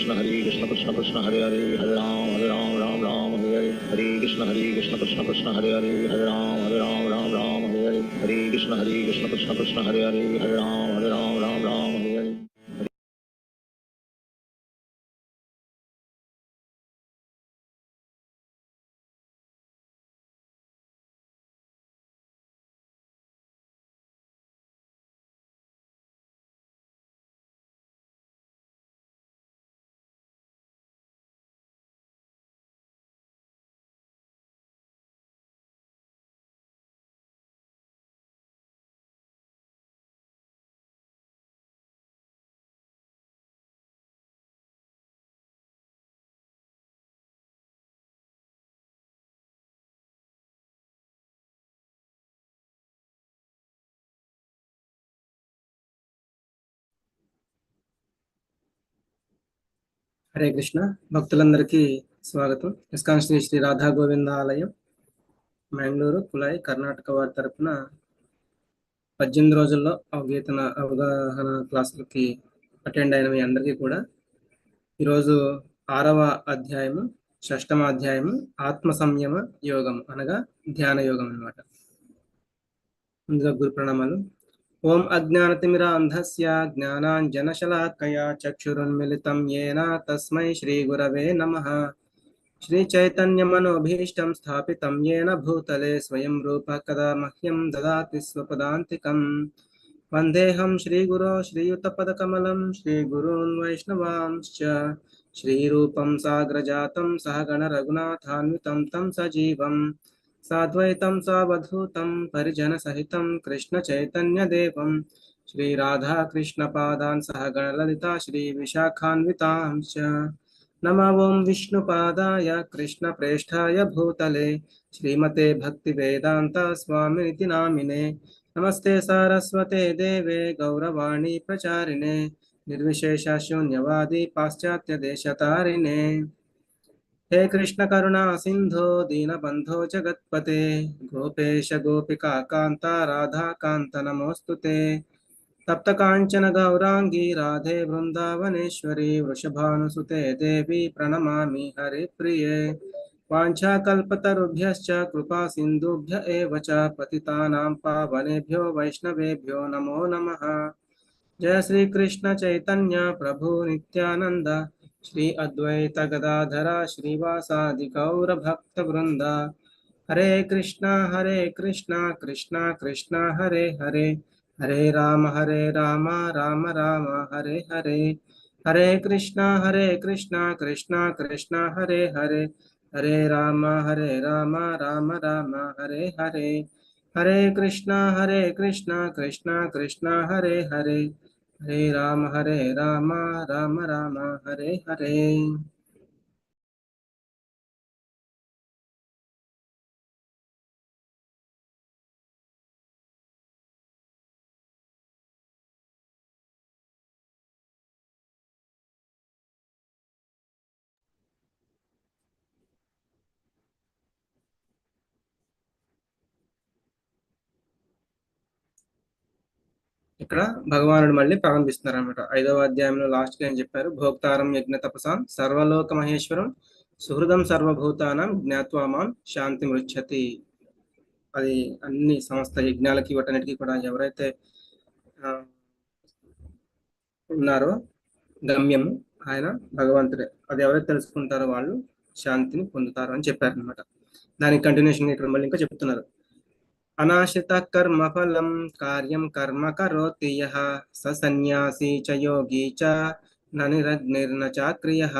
कृष्ण कृष्ण हरे हरे हरे राम राम राम हरे हरे कृष्ण कृष्ण कृष्ण हरे हरे हरे राम राम राम हरे हरे कृष्ण कृष्ण कृष्ण हरे हरे हरे राम राम राम हरे हरे। హరే కృష్ణ భక్తులందరికీ స్వాగతం. ఇస్కాన్ శ్రీ శ్రీ రాధా గోవింద ఆలయం మ్యాంగ్లూరు కులాయి కర్ణాటక వారి తరపున 18 రోజుల్లో అవగాహన క్లాసులకి అటెండ్ అయిన మీ అందరికీ కూడా ఈరోజు 6వ అధ్యాయము 6వ అధ్యాయము ఆత్మ సంయమ యోగం అనగా ధ్యాన యోగం అన్నమాట. ముందుగా గురు ప్రణామాలు. ఓం అజ్ఞానతిమిరాంధస్య జ్ఞానాంజనశలాకయా చక్షురున్మిళితం యేన తస్మై శ్రీ గురవే నమః. శ్రీ చైతన్యమనోభీష్టం స్థాపితం యేన భూతలే స్వయం రూప కదా మహ్యం దదాతి స్వపదాంతికం. వందేహం శ్రీగురో శ్రీయుతపదకమలం శ్రీగురూన్ వైష్ణవాంశ్చ శ్రీరూపం సాగ్రజాతం సహగణ రఘునాథాన్వితం తం సజీవం సాద్వైతం సావధూతం పరిజన సహితం కృష్ణ చైతన్య దేవం శ్రీ రాధా కృష్ణ పాదాన్ సహగణ లలితా శ్రీ విశాఖాన్వితాంశ్చ. నమో ఓం విష్ణుపాదాయ కృష్ణ ప్రేష్ఠాయ భూతలే శ్రీమతే భక్తి వేదాంత స్వామినితి నామినే. నమస్తే సారస్వతే దేవే గౌరవాణి ప్రచారిణే నిర్విశేష శూన్యవాది పాశ్చాత్య దేశతారిణే. हे कृष्ण करुणा सिंधो दीनबंधो जगत्पते गोपेश गोपिका कांता राधा कांत नमोस्तुते. तप्त कांचन गौरांगी राधे वृंदावनेश्वरी वृषभानुसुते देवी प्रणमामि हरिप्रिये. वाञ्छाकल्पतरुभ्यश्च कृपा सिन्धुभ्य एव च पतितानां पावनेभ्यो वैष्णवेभ्यो नमो नमः. जय श्री कृष्ण चैतन्य प्रभु नित्यानंद श्री अद्वैत गदाधरा श्रीवासादि गौर भक्त वृंदा. हरे कृष्णा कृष्णा कृष्णा हरे हरे हरे राम राम राम हरे हरे. हरे कृष्णा कृष्णा कृष्णा हरे हरे हरे राम राम राम हरे हरे. हरे कृष्णा कृष्णा कृष्णा हरे हरे हरे राम राम राम हरे हरे. ఇక్కడ భగవానుడు మళ్ళీ ప్రారంభిస్తున్నారు అనమాట. 5వ అధ్యాయంలో లాస్ట్ గా ఏం చెప్పారు? భోక్తారం యజ్ఞ తపసాం సర్వలోక మహేశ్వరం సుహృదం సర్వభూతానం జ్ఞాత్వామాం శాంతి మృచ్చతి. అది అన్ని సమస్త యజ్ఞాలకి వాటన్నిటికీ కూడా ఎవరైతే ఉన్నారో గమ్యం ఆయన భగవంతుడే. అది ఎవరైతే తెలుసుకుంటారో వాళ్ళు శాంతిని పొందుతారు అని చెప్పారు అనమాట. దానికి కంటిన్యూషన్ ఇక్కడ మళ్ళీ ఇంకా చెప్తున్నారు. అనాశ్రిత కర్మ ఫలం కార్యం కర్మ కరోతి యః స సన్యాసి చ యోగి చ నిరగ్నిర్న చాక్రియః.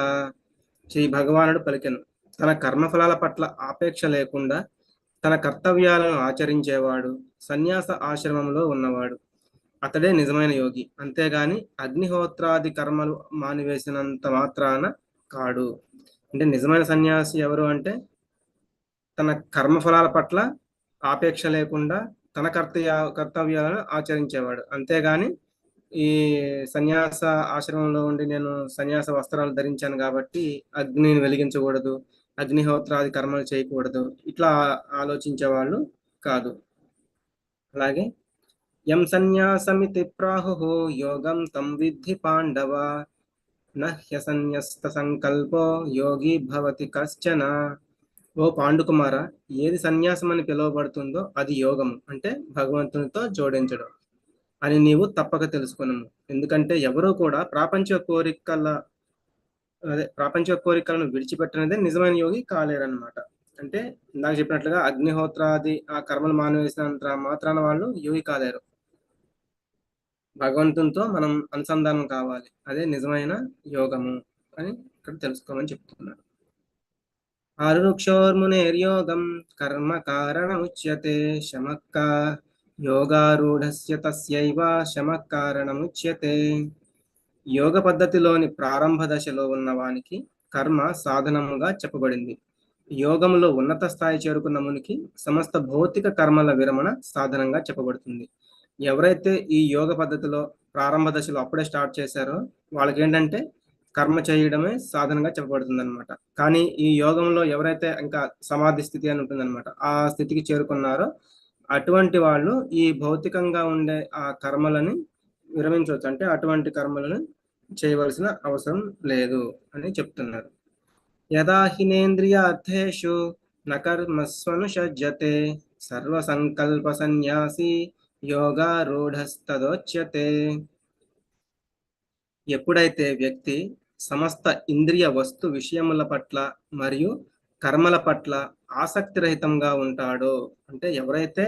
శ్రీ భగవానుడు పలికెను, తన కర్మఫలాల పట్ల ఆపేక్ష లేకుండా తన కర్తవ్యాలను ఆచరించేవాడు సన్యాస ఆశ్రమంలో ఉన్నవాడు, అతడే నిజమైన యోగి. అంతేగాని అగ్నిహోత్రాది కర్మలు మానివేసినంత మాత్రాన కాడు. అంటే నిజమైన సన్యాసి ఎవరు అంటే తన కర్మఫలాల పట్ల ఆపేక్ష లేకుండా తన కర్తవ్యాలను ఆచరించేవాడు. అంతేగాని ఈ సన్యాస ఆశ్రమంలో ఉండి నేను సన్యాస వస్త్రాలు ధరించాను కాబట్టి అగ్నిని వెలిగించకూడదు, అగ్నిహోత్రాది కర్మలు చేయకూడదు, ఇట్లా ఆలోచించే వాళ్ళు కాదు. అలాగే యం సన్యాసమితి ప్రాహు యోగం తం విద్ధి పాండవ నహ్యసన్యస్త సంకల్పో యోగి భవతి కశ్చన. ఓ పాండుకుమార, ఏది సన్యాసం అని పిలువబడుతుందో అది యోగము, అంటే భగవంతునితో జోడించడం అని నీవు తప్పక తెలుసుకున్నాము. ఎందుకంటే ఎవరూ కూడా ప్రాపంచిక కోరికలను విడిచిపెట్టినదే నిజమైన యోగి కాలేరన్నమాట. అంటే ఇందాక చెప్పినట్లుగా అగ్నిహోత్రాది ఆ కర్మలు మానేసినంత మాత్రాన వాళ్ళు యోగి కాలేరు. భగవంతునితో మనం అనుసంధానం కావాలి, అదే నిజమైన యోగము అని ఇక్కడ తెలుసుకోమని చెప్తున్నారు. ఆరుక్షోర్మునేర్యోగం కర్మ కారణముచ్యతే శమక్క యోగారూఢస్య తస్యైవ శమః కారణముచ్యతే. యోగ పద్ధతిలోని ప్రారంభ దశలో ఉన్నవానికి కర్మ సాధనముగా చెప్పబడింది. యోగములో ఉన్నత స్థాయి చేరుకున్న మునికి సమస్త భౌతిక కర్మల విరమణ సాధనంగా చెప్పబడుతుంది. ఎవరైతే ఈ యోగ పద్ధతిలో ప్రారంభ దశలో అప్పుడే స్టార్ట్ చేశారో వాళ్ళకి ఏంటంటే కర్మ చేయడమే సాధనంగా చెప్పబడుతుంది అనమాట. కానీ ఈ యోగంలో ఎవరైతే ఇంకా సమాధి స్థితి అని ఉంటుందన్నమాట, ఆ స్థితికి చేరుకున్నారో అటువంటి వాళ్ళు ఈ భౌతికంగా ఉండే ఆ కర్మలని విరమించవచ్చు, అంటే అటువంటి కర్మలను చేయవలసిన అవసరం లేదు అని చెప్తున్నారు. యదా హినేంద్రియార్థేషు న కర్మస్వనుషజ్యతే సర్వ సంకల్ప సన్యాసి యోగారూఢస్తదోచ్యతే. ఎప్పుడైతే వ్యక్తి సమస్త ఇంద్రియ వస్తు విషయముల పట్ల మరియు కర్మల పట్ల ఆసక్తి రహితంగా ఉంటాడో, అంటే ఎవరైతే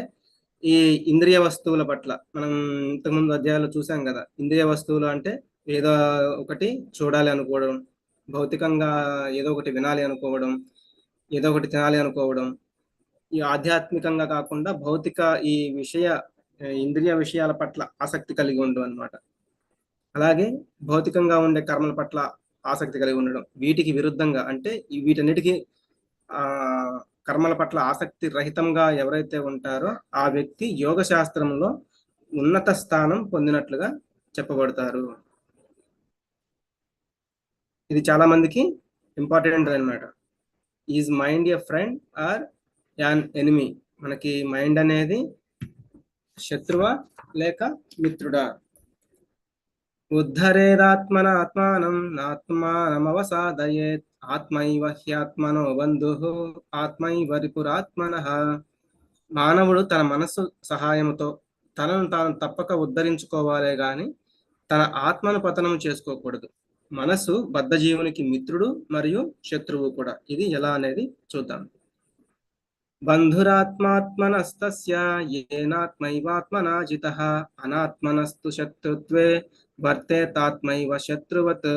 ఈ ఇంద్రియ వస్తువుల పట్ల, మనం ఇంతకుముందు అధ్యాయాలు చూసాం కదా, ఇంద్రియ వస్తువులు అంటే ఏదో ఒకటి చూడాలి అనుకోవడం, భౌతికంగా ఏదో ఒకటి వినాలి అనుకోవడం, ఏదో ఒకటి తినాలి అనుకోవడం, ఈ ఆధ్యాత్మికంగా కాకుండా భౌతిక ఈ ఇంద్రియ విషయాల పట్ల ఆసక్తి కలిగి ఉండడం అనమాట. అలాగే భౌతికంగా ఉండే కర్మల పట్ల ఆసక్తి కలిగి ఉండడం. వీటికి విరుద్ధంగా అంటే వీటన్నిటికీ ఆ కర్మల పట్ల ఆసక్తి రహితంగా ఎవరైతే ఉంటారో ఆ వ్యక్తి యోగ శాస్త్రంలో ఉన్నత స్థానం పొందినట్లుగా చెప్పబడతారు. ఇది చాలా మందికి ఇంపార్టెంట్ అన్నమాట. Is mind a friend or an enemy? మనకి మైండ్ అనేది శత్రువా లేక మిత్రుడా? ఉద్ధరేదాత్మన ఆత్మానం నాత్మానమవసాదయేత్ ఆత్మైవ హ్యాత్మనో బంధుః ఆత్మైవ రిపురాత్మనః. మానవుడు తన మనస్సు సహాయంతో తనను తాను తప్పక ఉద్ధరించుకోవాలే గాని తన ఆత్మను పతనం చేసుకోకూడదు. మనసు బద్ధజీవునికి మిత్రుడు మరియు శత్రువు కూడా. ఇది ఎలా అనేది చూద్దాం. బంధురాత్మాత్మనస్తస్య ఏనాత్మైవాత్మనా జితః అనాత్మనస్తు శత్రుత్వే వర్తేతాత్మైవ శత్రువత్.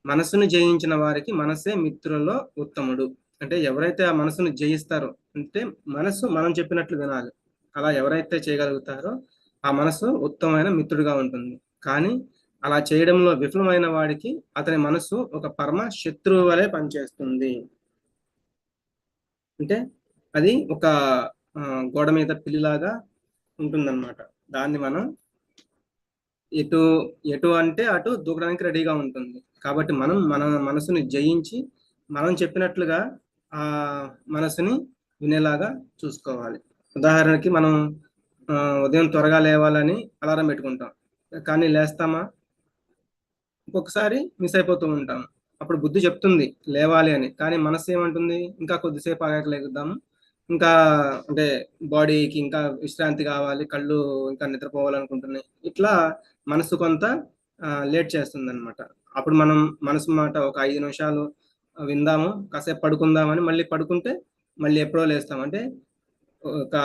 మనసును జయించిన వారికి మనసే మిత్రుల్లో ఉత్తముడు. అంటే ఎవరైతే ఆ మనసును జయిస్తారో, అంటే మనసు మనం చెప్పినట్లు వినాలి, అలా ఎవరైతే చేయగలుగుతారో ఆ మనసు ఉత్తమమైన మిత్రుడిగా ఉంటుంది. కానీ అలా చేయడంలో విఫలమైన వాడికి అతని మనసు ఒక పరమ శత్రువు వలె పనిచేస్తుంది. అంటే అది ఒక గోడ మీద పిల్లిలాగా ఉంటుందన్నమాట. దాన్ని మనం ఎటు ఎటు అంటే అటు దూకడానికి రెడీగా ఉంటుంది. కాబట్టి మనం మన మనసుని జయించి మనం చెప్పినట్లుగా ఆ మనసుని వినేలాగా చూసుకోవాలి. ఉదాహరణకి మనం ఉదయం త్వరగా లేవాలని అలారం పెట్టుకుంటాం, కానీ లేస్తామా? ఒక్కొక్కసారి మిస్ అయిపోతూ ఉంటాం. అప్పుడు బుద్ధి చెప్తుంది లేవాలి అని, కానీ మనసు ఏమంటుంది? ఇంకా కొద్దిసేపు ఆగాక లేగుద్దాము, ఇంకా అంటే బాడీకి ఇంకా విశ్రాంతి కావాలి, కళ్ళు ఇంకా నిద్రపోవాలనుకుంటున్నాయి. ఇట్లా మనసు కొంత లేట్ చేస్తుంది అనమాట. అప్పుడు మనం మనసు మాట ఒక 5 నిమిషాలు విందాము, కాసేపు పడుకుందామని మళ్ళీ పడుకుంటే మళ్ళీ ఎప్పుడో లేస్తాం. అంటే ఒక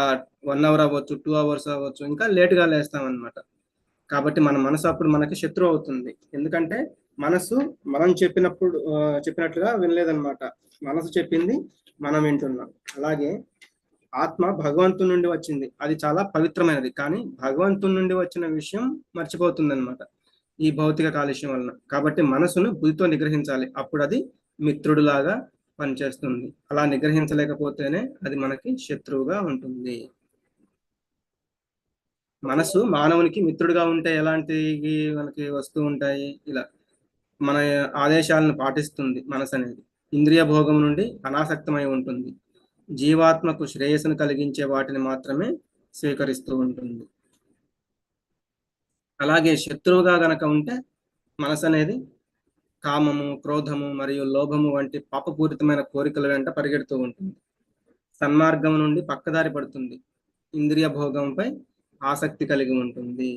1 అవర్ అవ్వచ్చు, 2 అవర్స్ అవ్వచ్చు, ఇంకా లేట్గా లేస్తాం అనమాట. కాబట్టి మన మనసు అప్పుడు మనకి శత్రువు అవుతుంది. ఎందుకంటే మనసు మనం చెప్పినట్లుగా వినలేదన్నమాట. మనసు చెప్పింది మనం వింటున్నాం. అలాగే ఆత్మ భగవంతుని నుండి వచ్చింది, అది చాలా పవిత్రమైనది, కానీ భగవంతుని నుండి వచ్చిన విషయం మర్చిపోతుంది అనమాట ఈ భౌతిక కాలుష్యం వలన. కాబట్టి మనసును బుద్ధితో నిగ్రహించాలి, అప్పుడు అది మిత్రుడులాగా పనిచేస్తుంది. అలా నిగ్రహించలేకపోతేనే అది మనకి శత్రువుగా ఉంటుంది. మనసు మానవునికి మిత్రుడిగా ఉంటే ఎలాంటి మనకి వస్తూ ఉంటాయి? ఇలా మన ఆదేశాలను పాటిస్తుంది. మనసు అనేది ఇంద్రియ భోగం నుండి అనాసక్తమై ఉంటుంది. జీవాత్మకు శ్రేయస్సును కలిగించే వాటిని మాత్రమే స్వీకరిస్తూ ఉంటుంది. అలాగే శత్రువుగా గనక ఉంటే మనసు అనేది కామము, క్రోధము మరియు లోభము వంటి పాపపూరితమైన కోరికల వెంట పరిగెడుతూ ఉంటుంది. సన్మార్గం నుండి పక్కదారి పడుతుంది. ఇంద్రియ భోగంపై ఆసక్తి కలిగి ఉంటుంది.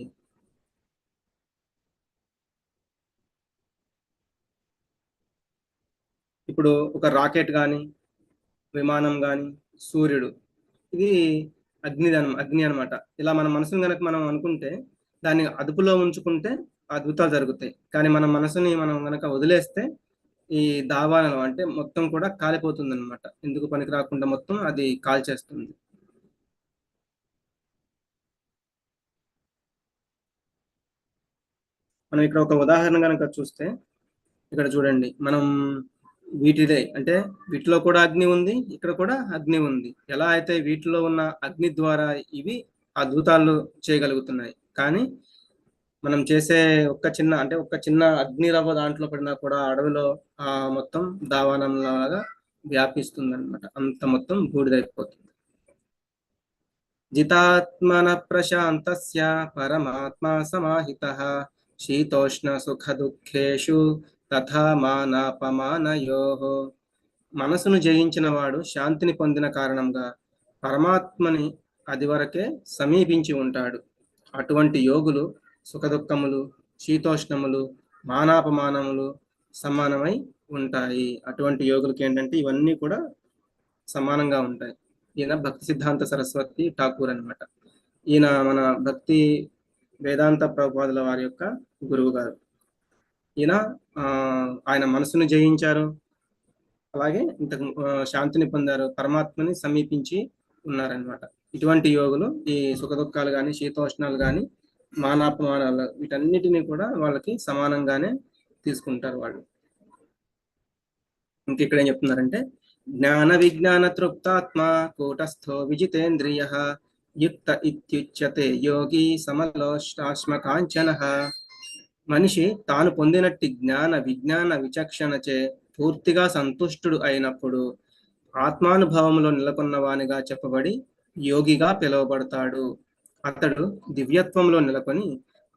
ఇప్పుడు ఒక రాకెట్ కానీ, విమానం కానీ, సూర్యుడు, ఇది అగ్ని అన్నమాట. ఇలా మన మనసుని కనుక మనం అనుకుంటే, దాన్ని అదుపులో ఉంచుకుంటే అద్భుతాలు జరుగుతాయి. కానీ మన మనసుని మనం కనుక వదిలేస్తే ఈ దావానలం అంటే మొత్తం కూడా కాలిపోతుంది అనమాట. ఎందుకు పనికి రాకుండా మొత్తం అది కాల్చేస్తుంది. మనం ఇక్కడ ఒక ఉదాహరణ కనుక చూస్తే, ఇక్కడ చూడండి, మనం వీటిదే అంటే వీటిలో కూడా అగ్ని ఉంది, ఇక్కడ కూడా అగ్ని ఉంది. ఎలా అయితే వీటిలో ఉన్న అగ్ని ద్వారా ఇవి అద్భుతాలు చేయగలుగుతున్నాయి, కానీ మనం చేసే ఒక చిన్న అగ్ని రవ్వ దాంట్లో పడినా కూడా అడవిలో మొత్తం దావానం లాగా వ్యాపిస్తుంది అనమాట. అంత మొత్తం బూడిదైపోతుంది. జితాత్మన ప్రశాంతస్య పరమాత్మా సమాహితః శీతోష్ణ సుఖ దుఃఖేషు తథా మానాపమానయోః. మనసును జయించిన వాడు శాంతిని పొందిన కారణంగా పరమాత్మని అది వరకే సమీపించి ఉంటాడు. అటువంటి యోగులు సుఖదుఖములు, శీతోష్ణములు, మానాపమానములు సమానమై ఉంటాయి. అటువంటి యోగులకి ఏంటంటే ఇవన్నీ కూడా సమానంగా ఉంటాయి. ఈయన భక్తి సిద్ధాంత సరస్వతి ఠాకూర్ అన్నమాట. ఈయన మన భక్తి వేదాంత ప్రభుపాదుల వారి యొక్క గురువు గారు. ఈయన ఆయన మనసును జయించారు, అలాగే శాంతిని పొందారు, పరమాత్మని సమీపించి ఉన్నారనమాట. ఇటువంటి యోగులు ఈ సుఖదుఖాలు కానీ, శీతోష్ణాలు కానీ, మానాపమానాలు వీటన్నిటిని కూడా వాళ్ళకి సమానంగానే తీసుకుంటారు వాళ్ళు. ఇంకెక్కడ ఏం చెప్తున్నారంటే, జ్ఞాన విజ్ఞాన తృప్తాత్మ కూటస్థో విజితేంద్రియ యుక్త ఇత్యుచ్యతే యోగి సమలోష్టాశ్మ కాంచన. మనిషి తాను పొందినట్టి జ్ఞాన విజ్ఞాన విచక్షణచే పూర్తిగా సంతుష్టుడు అయినప్పుడు ఆత్మానుభవంలో నెలకొన్నవానిగా చెప్పబడి యోగిగా పిలువబడతాడు. అతడు దివ్యత్వంలో నెలకొని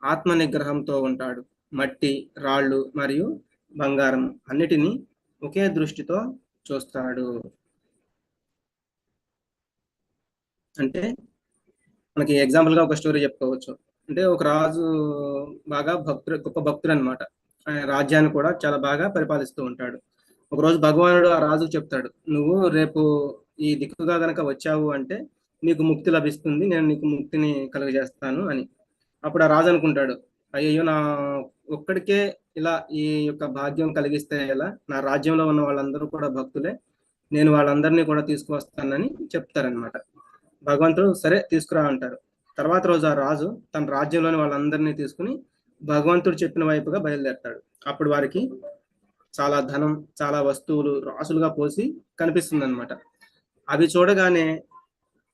ఆత్మ నిగ్రహంతో ఉంటాడు. మట్టి, రాళ్ళు మరియు బంగారం అన్నిటినీ ఒకే దృష్టితో చూస్తాడు. అంటే మనకి ఎగ్జాంపుల్ గా ఒక స్టోరీ చెప్పుకోవచ్చు. అంటే ఒక రాజు బాగా గొప్ప భక్తుడు అనమాట. ఆయన రాజ్యాన్ని కూడా చాలా బాగా పరిపాలిస్తూ ఉంటాడు. ఒకరోజు భగవానుడు ఆ రాజుకు చెప్తాడు, నువ్వు రేపు ఈ దిక్కుగా గనక వచ్చావు అంటే నీకు ముక్తి లభిస్తుంది, నేను నీకు ముక్తిని కలుగజేస్తాను అని. అప్పుడు ఆ రాజు అనుకుంటాడు, అయ్యో నా ఒక్కడికే ఇలా ఈ యొక్క భాగ్యం కలిగిస్తే ఎలా, నా రాజ్యంలో ఉన్న వాళ్ళందరూ కూడా భక్తులే, నేను వాళ్ళందరినీ కూడా తీసుకువస్తానని చెప్తారనమాట. భగవంతుడు సరే తీసుకురా అంటారు. తర్వాత రోజు ఆ రాజు తన రాజ్యంలోని వాళ్ళందరినీ తీసుకుని భగవంతుడు చెప్పిన వైపుగా బయలుదేరతాడు. అప్పుడు వారికి చాలా ధనం, చాలా వస్తువులు రాసులుగా పోసి కనిపిస్తుంది అనమాట. అవి చూడగానే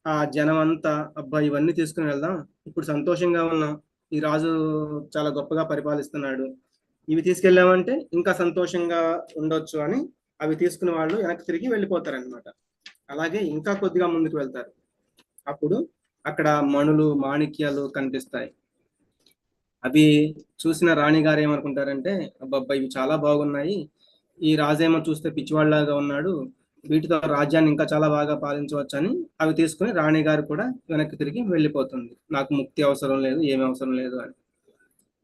ఆ జనం అంతా, అబ్బా ఇవన్నీ తీసుకుని వెళ్దాం, ఇప్పుడు సంతోషంగా ఉన్నాం, ఈ రాజు చాలా గొప్పగా పరిపాలిస్తున్నాడు, ఇవి తీసుకెళ్ళామంటే ఇంకా సంతోషంగా ఉండొచ్చు అని అవి తీసుకునే వాళ్ళు వెనక్కి తిరిగి వెళ్ళిపోతారు అనమాట. అలాగే ఇంకా కొద్దిగా ముందుకు వెళ్తారు. అప్పుడు అక్కడ మణులు, మాణిక్యాలు కనిపిస్తాయి. అవి చూసిన రాణిగారు ఏమనుకుంటారంటే, అబ్బబ్బా ఇవి చాలా బాగున్నాయి, ఈ రాజేమో చూస్తే పిచ్చివాళ్ళలాగా ఉన్నాడు, వీటితో రాజ్యాన్ని ఇంకా చాలా బాగా పాలించవచ్చు అని అవి తీసుకుని రాణిగారు కూడా వెనక్కి తిరిగి వెళ్ళిపోతుంది. నాకు ముక్తి అవసరం లేదు, ఏమి అవసరం లేదు అని.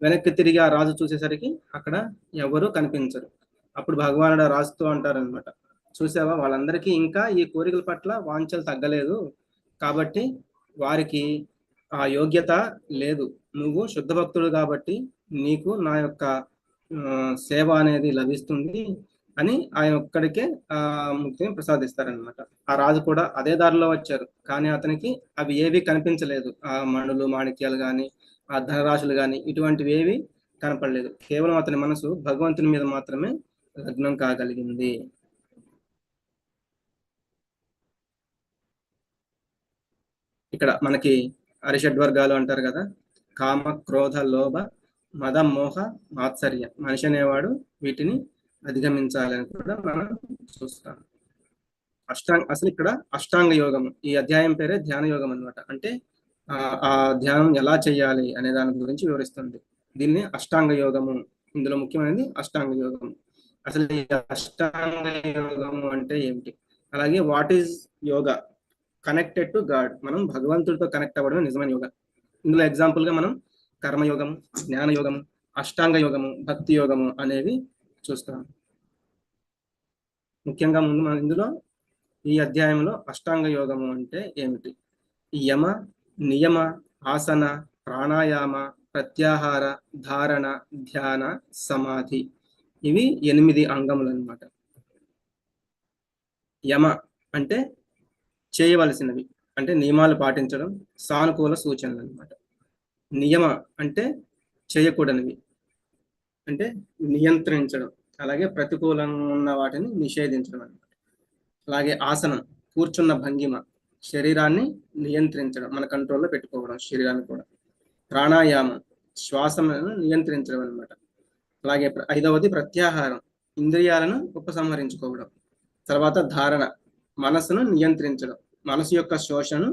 వెనక్కి తిరిగి ఆ రాజు చూసేసరికి అక్కడ ఎవరు కనిపించరు. అప్పుడు భగవానుడు రాజుతో అంటారనమాట, చూసావా వాళ్ళందరికీ ఇంకా ఈ కోరికల పట్ల వాంఛలు తగ్గలేదు, కాబట్టి వారికి ఆ యోగ్యత లేదు. నువ్వు శుద్ధ భక్తుడు కాబట్టి నీకు నా యొక్క సేవ అనేది లభిస్తుంది అని ఆయన ఒక్కడికే ఆ ముక్తిని ప్రసాదిస్తారనమాట. ఆ రాజు కూడా అదే దారిలో వచ్చారు, కానీ అతనికి అవి ఏవి కనిపించలేదు. ఆ మణులు, మాణిక్యాలు కానీ, ఆ ధనరాశులు కానీ ఇటువంటివి ఏవి కనపడలేదు. కేవలం అతని మనసు భగవంతుని మీద మాత్రమే లగ్నం కాగలిగింది. ఇక్కడ మనకి అరిషడ్వర్గాలు అంటారు కదా, కామ, క్రోధ, లోభ, మద, మోహ, మాత్సర్య. మనిషి అనేవాడు వీటిని అధిగమించాలని కూడా మనం చూస్తాం. అసలు ఇక్కడ అష్టాంగ యోగం, ఈ అధ్యాయం పేరే ధ్యాన యోగం అన్నమాట. అంటే ఆ ధ్యానం ఎలా చేయాలి అనే దాని గురించి వివరిస్తుంది. దీన్ని అష్టాంగ యోగము ఇందులో ముఖ్యమైనది అష్టాంగ యోగం. అసలు ఈ అష్టాంగ యోగము అంటే ఏమిటి, అలాగే what is yoga connected to God, మనం భగవంతుడితో కనెక్ట్ అవ్వడమే నిజమైన యోగా. ఇందులో ఎగ్జాంపుల్ గా మనం కర్మయోగము, జ్ఞాన యోగము, అష్టాంగ యోగము, భక్తి యోగము అనేవి చూస్తాం. ముఖ్యంగా ముందు మనం ఇందులో ఈ అధ్యాయంలో అష్టాంగ యోగము అంటే ఏమిటి, యమ, నియమ, ఆసన, ప్రాణాయామ, ప్రత్యాహార, ధారణ, ధ్యాన, సమాధి, ఇవి 8 అంగములు అన్నమాట. యమ అంటే చేయవలసినవి, అంటే నియమాలు పాటించడం, సానుకూల సూచనలు అన్నమాట. నియమ అంటే చేయకూడనివి, అంటే నియంత్రించడం, అలాగే ప్రతికూలంగా ఉన్న వాటిని నిషేధించడం అన్నమాట. అలాగే ఆసనం, కూర్చున్న భంగిమ, శరీరాన్ని నియంత్రించడం, మన కంట్రోల్లో పెట్టుకోవడం శరీరాన్ని కూడా. ప్రాణాయామం, శ్వాసను నియంత్రించడం అన్నమాట. అలాగే 5వది ప్రత్యాహారం, ఇంద్రియాలను ఉపసంహరించుకోవడం. తర్వాత ధారణ, మనసును నియంత్రించడం, మనసు యొక్క శోషను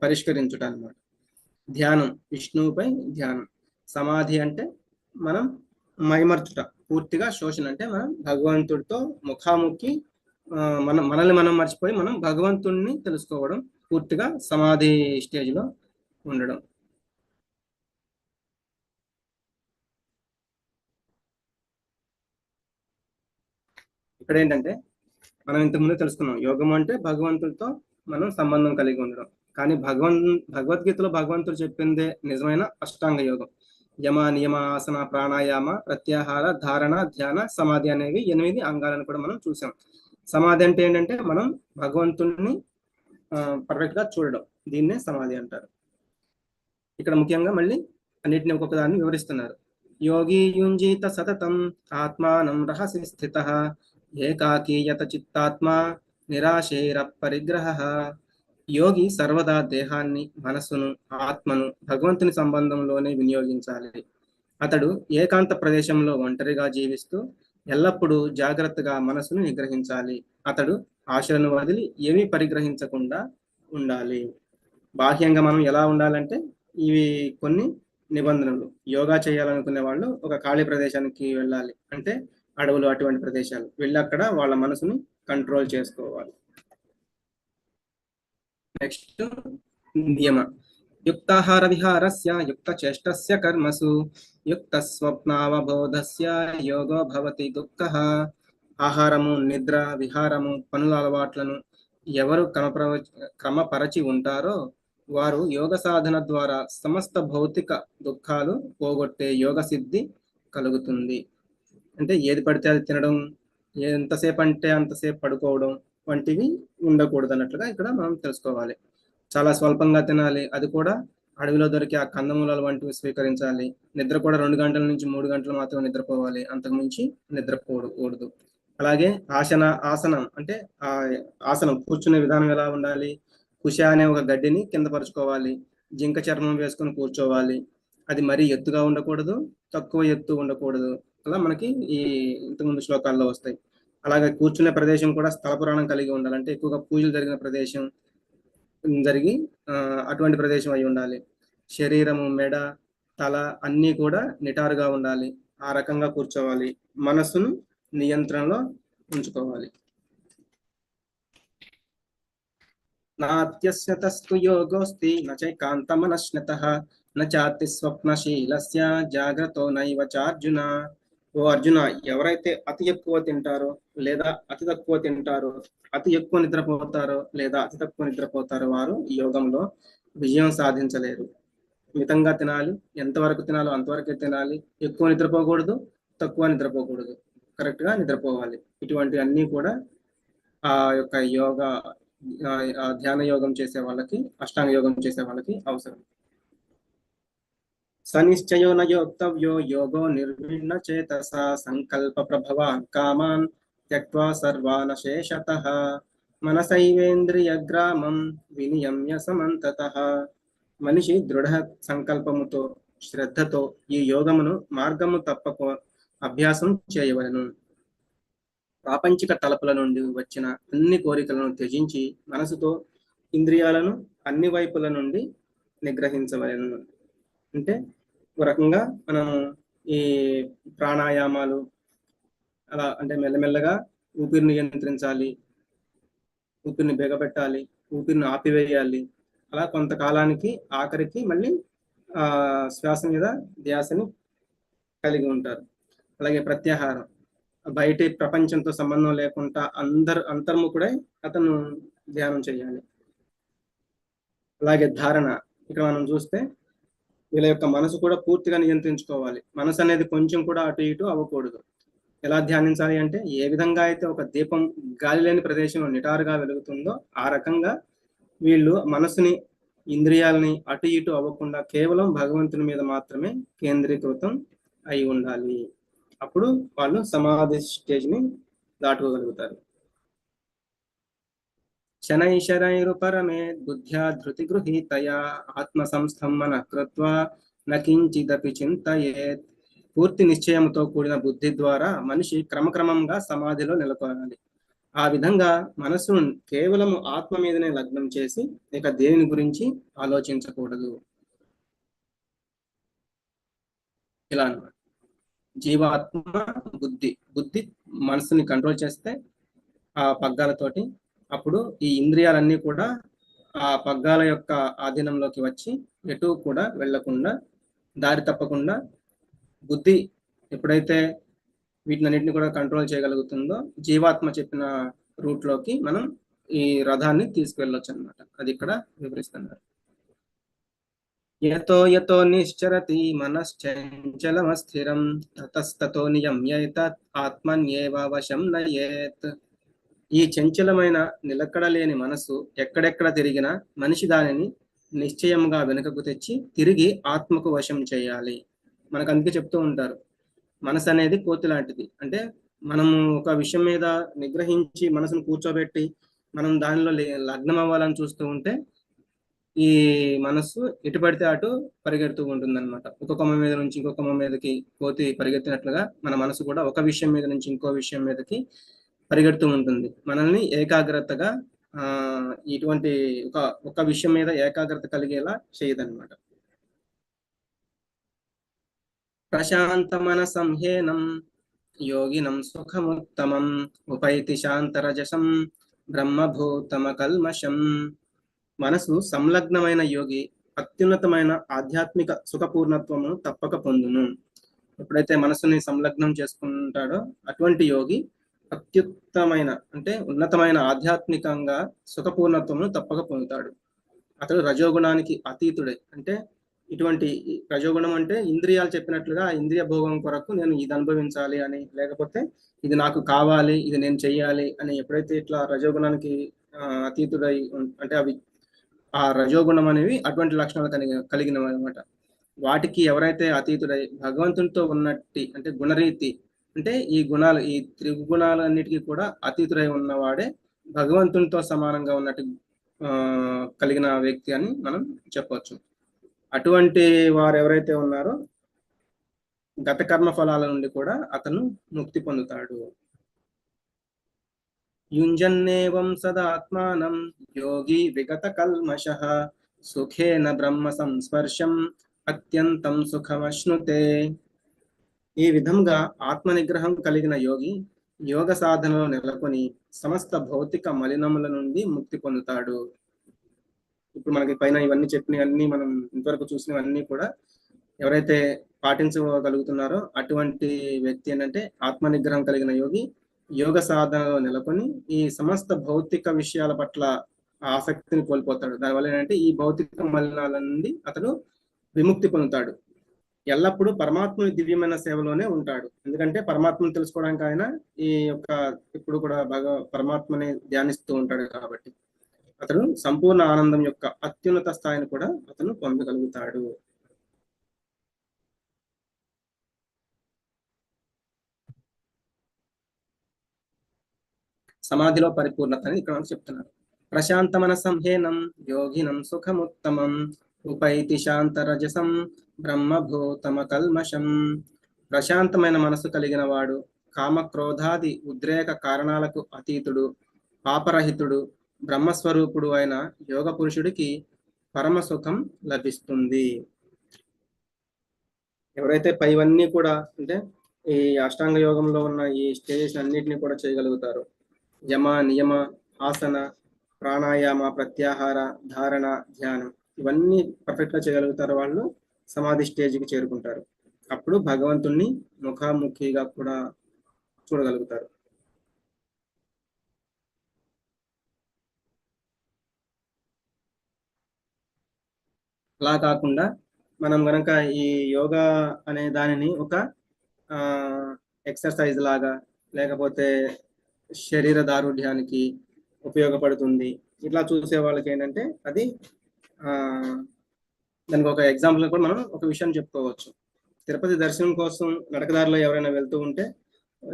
పరిష్కరించడం అన్నమాట. ధ్యానం, విష్ణువుపై ధ్యానం. సమాధి అంటే మనం మైమర్చుట, పూర్తిగా శోషణ అంటే మనం భగవంతుడితో ముఖాముఖి, మనల్ని మనం మర్చిపోయి మనం భగవంతుడిని తెలుసుకోవడం, పూర్తిగా సమాధి స్టేజ్లో ఉండడం. ఇక్కడ ఏంటంటే మనం ఇంతకుముందు తెలుసుకున్నాం, యోగం అంటే భగవంతుడితో మనం సంబంధం కలిగి ఉండడం. కానీ భగవద్గీతలో భగవంతుడు చెప్పిందే నిజమైన అష్టాంగ యోగం. యమ, నియమ, ఆసన, ప్రాణాయామ, ప్రత్యాహార, ధారణ, ధ్యాన, సమాధి అనేవి 8 అంగాలను కూడా మనం చూసాం. సమాధి అంటే ఏంటంటే మనం భగవంతుడిని పర్ఫెక్ట్ గా చూడడం, దీన్నే సమాధి అంటారు. ఇక్కడ ముఖ్యంగా మళ్ళీ అన్నిటిని ఒక్కొక్క దాన్ని వివరిస్తున్నారు. యోగి యుంజీత సతతం ఆత్మానం రహసి స్థిత ఏకాకీయత చిత్తాత్మ నిరాశేర పరిగ్రహ. యోగి సర్వదా దేహాన్ని, మనసును, ఆత్మను భగవంతుని సంబంధంలోనే వినియోగించాలి. అతడు ఏకాంత ప్రదేశంలో ఒంటరిగా జీవిస్తూ ఎల్లప్పుడూ జాగ్రత్తగా మనసును నిగ్రహించాలి. అతడు ఆశలను వదిలి ఏమీ పరిగ్రహించకుండా ఉండాలి. బాహ్యంగా మనం ఎలా ఉండాలంటే ఇవి కొన్ని నిబంధనలు. యోగా చేయాలనుకునే వాళ్ళు ఒక ఖాళీ ప్రదేశానికి వెళ్ళాలి, అంటే అడవులు అటువంటి ప్రదేశాలు వెళ్ళి అక్కడ వాళ్ళ మనసుని కంట్రోల్ చేసుకోవాలి. నెక్స్ట్ నియమ, యుక్తాహార విహారస్య యుక్త చేష్టస్య కర్మసు యుక్త స్వప్నావబోధస్య యోగో భవతి దుఃఖః. ఆహారము, నిద్ర, విహారము, పనుల అలవాట్లను ఎవరు క్రమపరచి ఉంటారో వారు యోగ సాధన ద్వారా సమస్త భౌతిక దుఃఖాలు పోగొట్టే యోగ సిద్ధి కలుగుతుంది. అంటే ఏది పడితే అది తినడం, ఎంతసేపు అంటే అంతసేపు పడుకోవడం వంటివి ఉండకూడదు అన్నట్లుగా ఇక్కడ మనం తెలుసుకోవాలి. చాలా స్వల్పంగా తినాలి, అది కూడా అడవిలో దొరికే ఆ కందమూలాలు వంటివి స్వీకరించాలి. నిద్ర కూడా 2 గంటల నుంచి 3 గంటలు మాత్రం నిద్రపోవాలి, అంతకుమించి నిద్రపోకూడదు. అలాగే ఆసనం అంటే ఆ ఆసనం కూర్చునే విధానం ఎలా ఉండాలి, కుష అనే ఒక గడ్డిని కింద పరుచుకోవాలి, జింక చర్మం వేసుకొని కూర్చోవాలి. అది మరీ ఎత్తుగా ఉండకూడదు, తక్కువ ఎత్తు ఉండకూడదు. అలా మనకి ఈ ఇంతకుముందు శ్లోకాల్లో వస్తాయి. అలాగే కూర్చునే ప్రదేశం కూడా స్థల పురాణం కలిగి ఉండాలి, అంటే ఎక్కువగా పూజలు జరిగిన ప్రదేశం జరిగి అటువంటి ప్రదేశం అయి ఉండాలి. శరీరము, మెడ, తల అన్నీ కూడా నిటారుగా ఉండాలి, ఆ రకంగా కూర్చోవాలి. మనస్సును నియంత్రణలో ఉంచుకోవాలి. నాత్యస్యతస్తు యోగోస్తి నచైకాంతమనశ్నతః నచాతి స్వప్నశీలస్య జాగ్రత్తో నైవ చార్జున. ఓ అర్జున, ఎవరైతే అతి ఎక్కువ తింటారో లేదా అతి తక్కువ తింటారో, అతి ఎక్కువ నిద్రపోతారో లేదా అతి తక్కువ నిద్రపోతారో వారు ఈ యోగంలో విజయం సాధించలేరు. మితంగా తినాలి, ఎంతవరకు తినాలో అంతవరకే తినాలి, ఎక్కువ నిద్రపోకూడదు, తక్కువ నిద్రపోకూడదు, కరెక్ట్ గా నిద్రపోవాలి. ఇటువంటి అన్ని కూడా ఆ యొక్క యోగా ధ్యాన యోగం చేసే వాళ్ళకి, అష్టాంగ యోగం చేసే వాళ్ళకి అవసరం. సనిశ్చయో నయోక్తవ్యో యోగో నిర్విణ్ణ చేతసా సంకల్ప ప్రభవాన్ కామాన్ త్యక్త్వా సర్వాన్ శేషతః మనసైవేంద్రియ గ్రామం వినియమ్య సమంతతః. మనిషి దృఢ సంకల్పముతో, శ్రద్ధతో ఈ యోగమును మార్గము తప్పక అభ్యాసం చేయవలెను. ప్రాపంచిక తలపుల నుండి వచ్చిన అన్ని కోరికలను త్యజించి మనసుతో ఇంద్రియాలను అన్ని వైపుల నుండి నిగ్రహించవలెను. అంటే ఒక రకంగా మనం ఈ ప్రాణాయామాలు అలా అంటే మెల్లమెల్లగా ఊపిరిని నియంత్రించాలి, ఊపిరిని బిగబెట్టాలి, ఊపిరిని ఆపివేయాలి. అలా కొంతకాలానికి ఆఖరికి మళ్ళీ శ్వాస మీద ధ్యాసని కలిగి ఉంటారు. అలాగే ప్రత్యాహారం, బయటి ప్రపంచంతో సంబంధం లేకుండా అంతర్ముఖుడై అతను ధ్యానం చేయాలి. అలాగే ధారణ, ఇక్కడ మనం చూస్తే వీళ్ళ యొక్క మనసు కూడా పూర్తిగా నియంత్రించుకోవాలి. మనసు అనేది కొంచెం కూడా అటు ఇటు అవ్వకూడదు. ఎలా ధ్యానించాలి అంటే, ఏ విధంగా అయితే ఒక దీపం గాలి లేని ప్రదేశంలో నిటారుగా వెలుగుతుందో ఆ రకంగా వీళ్ళు మనసుని, ఇంద్రియాలని అటు ఇటు అవ్వకుండా కేవలం భగవంతుని మీద మాత్రమే కేంద్రీకృతం అయి ఉండాలి. అప్పుడు వాళ్ళు సమాధి స్టేజ్ని దాటుకోగలుగుతారు. శనైశనైరుపరమే బుద్ధ్యా ధృతి గృహీతయా ఆత్మ సంస్థం మనః కృత్వా నకించిదపి చింతయేత్. పూర్తి నిశ్చయంతో కూడిన బుద్ధి ద్వారా మనిషి క్రమక్రమంగా సమాధిలో నెలకొనాలి. ఆ విధంగా మనసును కేవలం ఆత్మ మీదనే లగ్నం చేసి ఇక దేని గురించి ఆలోచించకూడదు. ఇలా అన్నమాట. జీవాత్మ బుద్ధి మనసుని కంట్రోల్ చేస్తే ఆ పగ్గాలతోటి, అప్పుడు ఈ ఇంద్రియాలన్నీ కూడా ఆ పగ్గాల యొక్క ఆధీనంలోకి వచ్చి ఎటు కూడా వెళ్లకుండా, దారి తప్పకుండా బుద్ధి ఎప్పుడైతే వీటినన్నింటిని కూడా కంట్రోల్ చేయగలుగుతుందో జీవాత్మ చెప్పిన రూట్ లోకి మనం ఈ రథాన్ని తీసుకువెళ్ళొచ్చు అన్నమాట. అది ఇక్కడ వివరిస్తున్నారు. యతో యతో నిశ్చరతి మనశ్చంచలమస్థిరం తతస్తతో నియమ్యేతత్ ఆత్మన్యేవ వశం నయేత్. ఈ చంచలమైన నిలకడలేని మనసు ఎక్కడెక్కడ తిరిగినా మనిషి దానిని నిశ్చయంగా వెనుకకు తెచ్చి తిరిగి ఆత్మకు వశం చేయాలి. మనకు అందుకే చెప్తూ ఉంటారు, మనసు అనేది కోతి లాంటిది. అంటే మనము ఒక విషయం మీద నిగ్రహించి మనసును కూర్చోబెట్టి మనం దానిలో లగ్నం అవ్వాలని చూస్తూ ఉంటే ఈ మనస్సు ఎటు పడితే అటు పరిగెడుతూ ఉంటుంది అనమాట. ఒక కొమ్మ మీద నుంచి ఇంకో కొమ్మ మీదకి కోతి పరిగెత్తినట్లుగా మన మనసు కూడా ఒక విషయం మీద నుంచి ఇంకో విషయం మీదకి పరిగెడుతూ ఉంటుంది. మనల్ని ఏకాగ్రతగా ఇటువంటి ఒక విషయం మీద ఏకాగ్రత కలిగేలా చేయదన్నమాట. ప్రశాంత మనసం హేనం యోగినం సుఖముత్తమం ఉపైతి శాంతరజసం బ్రహ్మభూతమ కల్మషం. మనసు సంలగ్నమైన యోగి అత్యున్నతమైన ఆధ్యాత్మిక సుఖపూర్ణత్వము తప్పక పొందును. ఎప్పుడైతే మనసుని సంలగ్నం చేసుకుంటాడో అటువంటి యోగి అత్యుత్తమైన అంటే ఉన్నతమైన ఆధ్యాత్మికంగా సుఖపూర్ణత్వమును తప్పక పొందుతాడు. అతడు రజోగుణానికి అతీతుడే. అంటే ఇటువంటి రజోగుణం అంటే ఇంద్రియాలు చెప్పినట్లుగా ఇంద్రియ భోగం కొరకు నేను ఇది అనుభవించాలి అని, లేకపోతే ఇది నాకు కావాలి, ఇది నేను చెయ్యాలి అని ఎప్పుడైతే ఇట్లా రజోగుణానికి అతీతుడై అంటే అవి ఆ రజోగుణం అనేవి అటువంటి లక్షణాలు కలిగినవి అనమాట. వాటికి ఎవరైతే అతీతుడై భగవంతునితో ఉన్నట్టి అంటే గుణరీతి అంటే ఈ గుణాలు ఈ త్రిగుణాలన్నిటికీ కూడా అతీతుడై ఉన్నవాడే భగవంతునితో సమానంగా ఉన్నట్టు కలిగిన వ్యక్తి అని మనం చెప్పవచ్చు. అటువంటి వారు ఎవరైతే ఉన్నారో గత కర్మ ఫలాల నుండి కూడా అతను ముక్తి పొందుతాడు. యుంజన్నేవం సదాత్మానం యోగి విగత కల్మషః సుఖేన బ్రహ్మ సంస్పర్శం అత్యంతం సుఖమశ్నుతే. ఈ విధంగా ఆత్మ నిగ్రహం కలిగిన యోగి యోగ సాధనలో నెలకొని సమస్త భౌతిక మలినముల నుండి ముక్తి పొందుతాడు. ఇప్పుడు మనకి పైన ఇవన్నీ చెప్పినవన్నీ మనం ఇంతవరకు చూసినవన్నీ కూడా ఎవరైతే పాటించగలుగుతున్నారో అటువంటి వ్యక్తి ఏంటంటే ఆత్మ నిగ్రహం కలిగిన యోగి యోగ సాధనలో నెలకొని ఈ సమస్త భౌతిక విషయాల పట్ల ఆసక్తిని కోల్పోతాడు. దానివల్ల ఏంటంటే ఈ భౌతిక మలినాల నుండి అతడు విముక్తి పొందుతాడు. ఎల్లప్పుడూ పరమాత్మని దివ్యమైన సేవలోనే ఉంటాడు. ఎందుకంటే పరమాత్మను తెలుసుకోవడానికి ఆయన ఈ యొక్క ఇప్పుడు కూడా బాగా పరమాత్మని ధ్యానిస్తూ ఉంటాడు కాబట్టి అతడు సంపూర్ణ ఆనందం యొక్క అత్యున్నత స్థాయిని కూడా అతను పొందగలుగుతాడు. సమాధిలో పరిపూర్ణత అని ఇక్కడ చెప్తున్నారు. ప్రశాంత మనసం హేనం యోగినం సుఖముత్తమం ఉపైతి శాంతరజసం బ్రహ్మభూతమ కల్మషం. ప్రశాంతమైన మనసు కలిగిన వాడు కామక్రోధాది ఉద్రేక కారణాలకు అతీతుడు, పాపరహితుడు, బ్రహ్మస్వరూపుడు అయిన యోగ పురుషుడికి పరమ సుఖం లభిస్తుంది. ఎవరైతే పైవన్నీ కూడా అంటే ఈ అష్టాంగ యోగంలో ఉన్న ఈ స్టేజెస్ అన్నిటిని కూడా చేయగలుగుతారు, యమ నియమ ఆసన ప్రాణాయామ ప్రత్యాహార ధారణ ధ్యానం ఇవన్నీ పర్ఫెక్ట్ గా చేయగలుగుతారు వాళ్ళు సమాధి స్టేజ్కి చేరుకుంటారు. అప్పుడు భగవంతుణ్ణి ముఖాముఖిగా కూడా చూడగలుగుతారు. అలా కాకుండా మనం గనక ఈ యోగా అనే దానిని ఒక ఎక్సర్సైజ్ లాగా లేకపోతే శరీర దారుఢ్యానికి ఉపయోగపడుతుంది ఇట్లా చూసే వాళ్ళకి ఏంటంటే అది దానికి ఒక ఎగ్జాంపుల్ కూడా మనం ఒక విషయం చెప్పుకోవచ్చు. తిరుపతి దర్శనం కోసం నడకదారిలో ఎవరైనా వెళ్తూ ఉంటే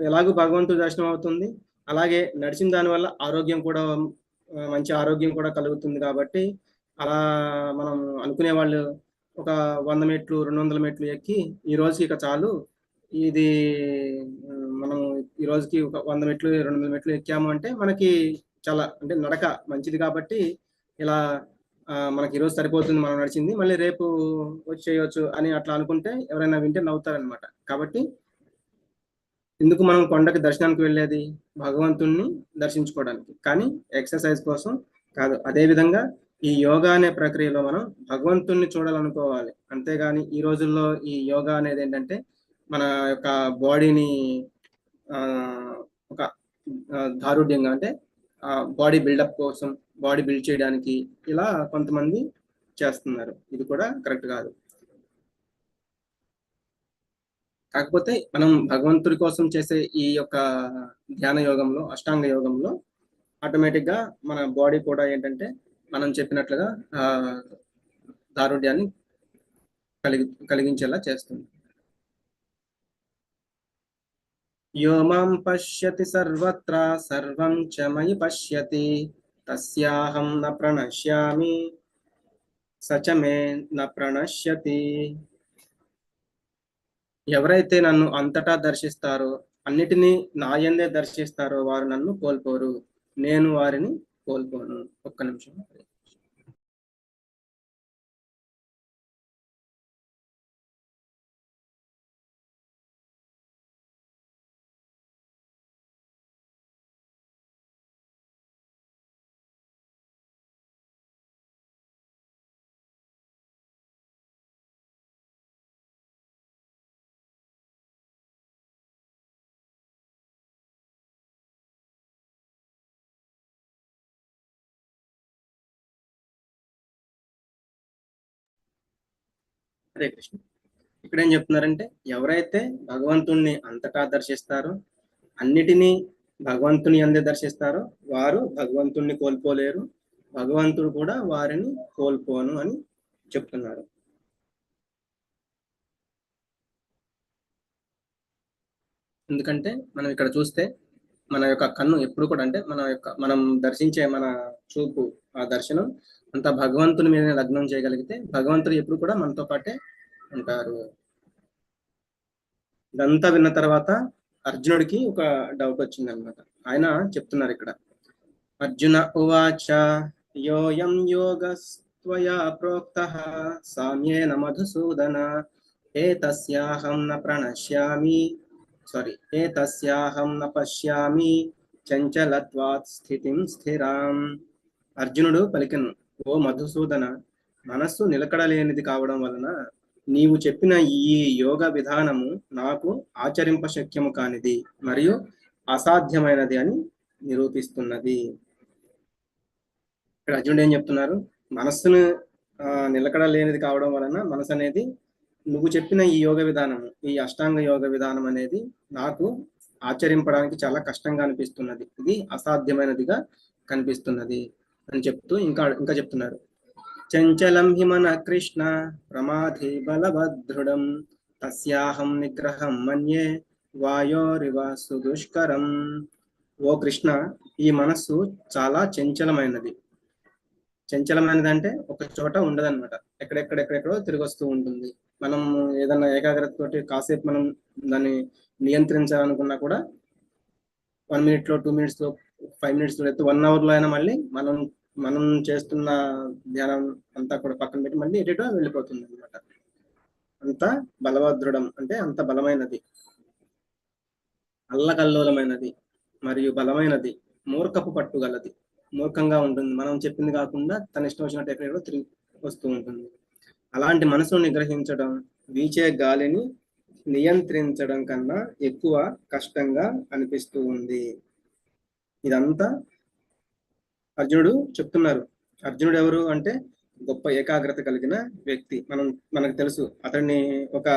ఎలాగూ భగవంతుడి దర్శనం అవుతుంది, అలాగే నడిచిన దాని వల్ల ఆరోగ్యం కూడా మంచి ఆరోగ్యం కూడా కలుగుతుంది. కాబట్టి అలా మనం అనుకునే వాళ్ళు ఒక 100 మెట్లు 200 మెట్లు ఎక్కి ఈ రోజుకి ఇక చాలు, ఇది మనం ఈ రోజుకి ఒక 100 మెట్లు 200 మెట్లు ఎక్కాము అంటే మనకి చాలా అంటే నడక మంచిది కాబట్టి ఇలా మనకి ఈరోజు సరిపోతుంది మనం నడిచింది, మళ్ళీ రేపు వచ్చి చేయవచ్చు అని అట్లా అనుకుంటే ఎవరైనా వింటే నవ్వుతారనమాట. కాబట్టి ఎందుకు మనం కొండకి దర్శనానికి వెళ్ళేది? భగవంతుణ్ణి దర్శించుకోవడానికి, కానీ ఎక్సర్సైజ్ కోసం కాదు. అదేవిధంగా ఈ యోగా అనే ప్రక్రియలో మనం భగవంతుణ్ణి చూడాలనుకోవాలి, అంతేగాని ఈ రోజుల్లో ఈ యోగా అనేది ఏంటంటే మన యొక్క బాడీని ఒక దారుఢ్యంగా అంటే బాడీ బిల్డప్ కోసం బాడీ బిల్డ్ చేయడానికి ఇలా కొంతమంది చేస్తున్నారు. ఇది కూడా కరెక్ట్ కాదు. కాకపోతే మనం భగవంతుడి కోసం చేసే ఈ యొక్క ధ్యాన యోగంలో అష్టాంగ యోగంలో ఆటోమేటిక్ గా మన బాడీ కూడా ఏంటంటే మనం చెప్పినట్లుగా దారుఢ్యాన్ని కలిగించేలా చేస్తుంది. యో మాం పశ్యతి సర్వత్ర సర్వం చ మయి పశ్యతి తస్యాహం న ప్రణశ్యామి సచ మే న ప్రణశ్యతి. ఎవరైతే నన్ను అంతటా దర్శిస్తారో అన్నిటినీ నాయందే దర్శిస్తారో వారు నన్ను కోల్పోరు, నేను వారిని కోల్పోను. ఒక్క నిమిషం. హరే కృష్ణ. ఇక్కడ ఏం చెప్తున్నారంటే ఎవరైతే భగవంతుణ్ణి అంతటా దర్శిస్తారో అన్నిటినీ భగవంతుని అందే దర్శిస్తారో వారు భగవంతుణ్ణి కోల్పోలేరు, భగవంతుడు కూడా వారిని కోల్పోను అని చెప్తున్నారు. ఎందుకంటే మనం ఇక్కడ చూస్తే మన యొక్క కన్ను ఎప్పుడు కూడా అంటే మనం దర్శించే మన చూపు ఆ దర్శనం అంతా భగవంతుని మీద లగ్నం చేయగలిగితే భగవంతుడు ఎప్పుడు కూడా మనతో పాటే ఉంటారు. ఇదంతా విన్న తర్వాత అర్జునుడికి ఒక డౌట్ వచ్చింది అనమాట. ఆయన చెప్తున్నారు ఇక్కడ, అర్జున ఉవాచ యోయం యోగస్త్వయా ప్రోక్తః సామ్యేన మధుసూదన ఏతస్యాహం న ప్రణశ్యామి ఏతస్యాహం న పశ్యామి చంచలత్వాత్ స్థితిం స్థిరాం. అర్జునుడు పలికెను, ఓ మధుసూదన, మనస్సు నిలకడలేనిది కావడం వలన నీవు చెప్పిన ఈ యోగ విధానము నాకు ఆచరింప శక్యము కానిది మరియు అసాధ్యమైనది అని నిరూపిస్తున్నది. ఇక్కడ అర్జునుడు ఏం చెప్తున్నారు? మనస్సును నిలకడలేనిది కావడం వలన మనసు అనేది నువ్వు చెప్పిన ఈ యోగ విధానము, ఈ అష్టాంగ యోగ విధానం అనేది నాకు ఆచరింపడానికి చాలా కష్టంగా అనిపిస్తున్నది, ఇది అసాధ్యమైనదిగా కనిపిస్తున్నది అని చెప్తూ ఇంకా చెప్తున్నారు. చంచలం హిమన కృష్ణ ప్రమాధి బలభద్రుడం తస్యాహం నిగ్రహం మన్యే వాయోరివ సుదుష్కరం. ఓ కృష్ణ, ఈ మనస్సు చాలా చంచలమైనది. చంచలమైనది అంటే ఒక చోట ఉండదన్నమాట, ఎక్కడెక్కడెక్కడెక్కడో తిరిగి వస్తూ ఉంటుంది. మనం ఏదన్నా ఏకాగ్రతతోటి కాసేపు మనం దాన్ని నియంత్రించాలనుకున్నా కూడా 1 minute లో 2 minutes లో 5 minutes లో 1 hour లో అయినా మళ్ళీ మనం చేస్తున్న ధ్యానం అంతా కూడా పక్కన పెట్టి మళ్ళీ ఎటో వెళ్ళిపోతుంది అనమాట. అంత బలవదృఢం అంటే అంత బలమైనది, అల్లకల్లోలమైనది మరియు బలమైనది, మూర్ఖపు పట్టుగలది. మూర్ఖంగా ఉంటుంది, మనం చెప్పింది కాకుండా తన ఇష్టం వచ్చినట్టు ఎక్కడెక్కడో తిరిగి వస్తూ ఉంటుంది. అలాంటి మనసును నిగ్రహించడం వీచే గాలిని నియంత్రించడం కన్నా ఎక్కువ కష్టంగా అనిపిస్తూ ఉంది. ఇదంతా అర్జునుడు చెప్తున్నారు. అర్జునుడు ఎవరు అంటే గొప్ప ఏకాగ్రత కలిగిన వ్యక్తి. మనకు తెలుసు, అతన్ని ఒక